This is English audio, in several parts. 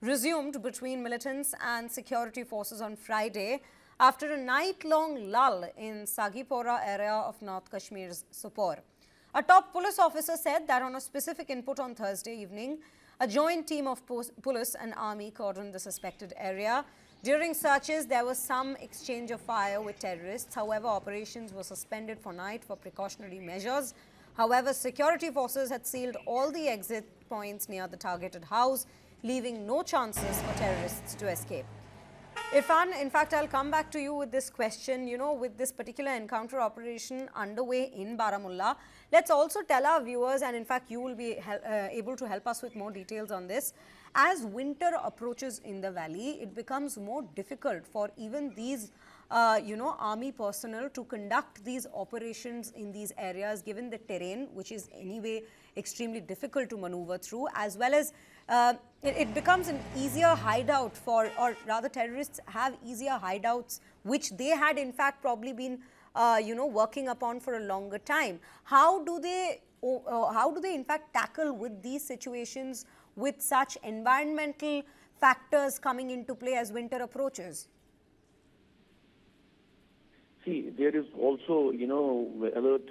resumed between militants and security forces on Friday after a night-long lull in Sagipora area of North Kashmir's Sopore. A top police officer said that on a specific input on Thursday evening, a joint team of police and army cordoned the suspected area. During searches, there was some exchange of fire with terrorists. However, operations were suspended for night for precautionary measures. However, security forces had sealed all the exit points near the targeted house, leaving no chances for terrorists to escape. Irfan, in fact, I'll come back to you with this question. With this particular encounter operation underway in Baramulla, let's also tell our viewers, and in fact, you will be able to help us with more details on this. As winter approaches in the valley, it becomes more difficult for even these, army personnel to conduct these operations in these areas, given the terrain, which is anyway extremely difficult to maneuver through, as well as it becomes an easier hideout for, or rather terrorists have easier hideouts, which they had in fact probably been, working upon for a longer time. How do they in fact tackle with these situations with such environmental factors coming into play as winter approaches? See, there is also, alert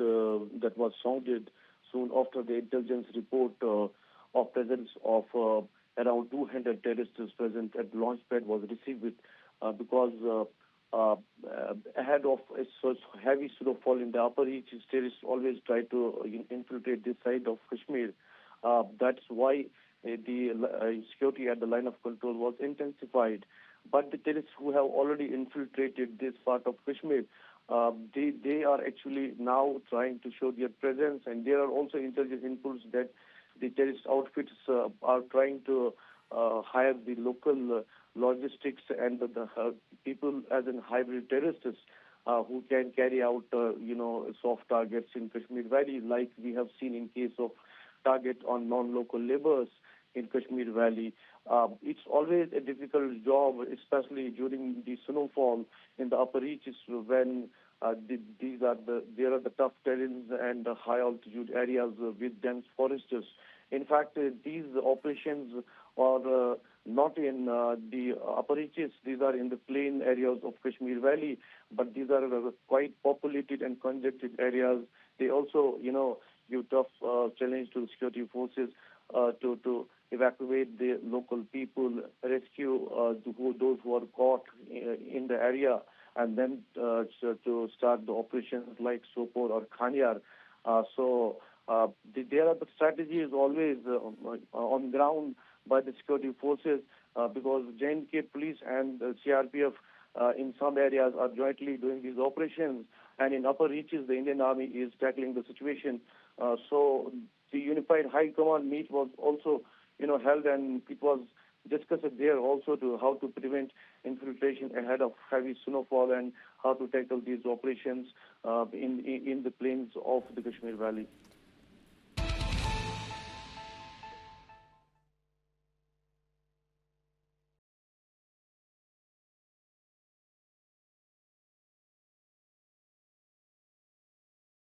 that was sounded soon after the intelligence report of presence of around 200 terrorists present at the launch pad was received because ahead of a such heavy snowfall in the upper reaches, terrorists always try to infiltrate this side of Kashmir. That's why the security at the line of control was intensified. But the terrorists who have already infiltrated this part of Kashmir, they are actually now trying to show their presence, and there are also intelligence inputs that the terrorist outfits are trying to hire the local logistics and the people as in hybrid terrorists who can carry out, soft targets in Kashmir Valley, like we have seen in case of target on non-local laborers in Kashmir Valley. It's always a difficult job, especially during the snowfall in the upper reaches when there are the tough terrains and high altitude areas with dense forests. In fact, these operations are not in the upper reaches. These are in the plain areas of Kashmir Valley, but these are quite populated and congested areas. They also, give tough challenge to the security forces to evacuate the local people, rescue those who are caught in the area, and then to start the operations like Sopore or Khanyar. There are the strategies always on ground by the security forces because J&K police and CRPF in some areas are jointly doing these operations, and in upper reaches the Indian Army is tackling the situation. So the Unified High Command meet was also held, and it was discussed there also to how to prevent infiltration ahead of heavy snowfall and how to tackle these operations in the plains of the Kashmir Valley.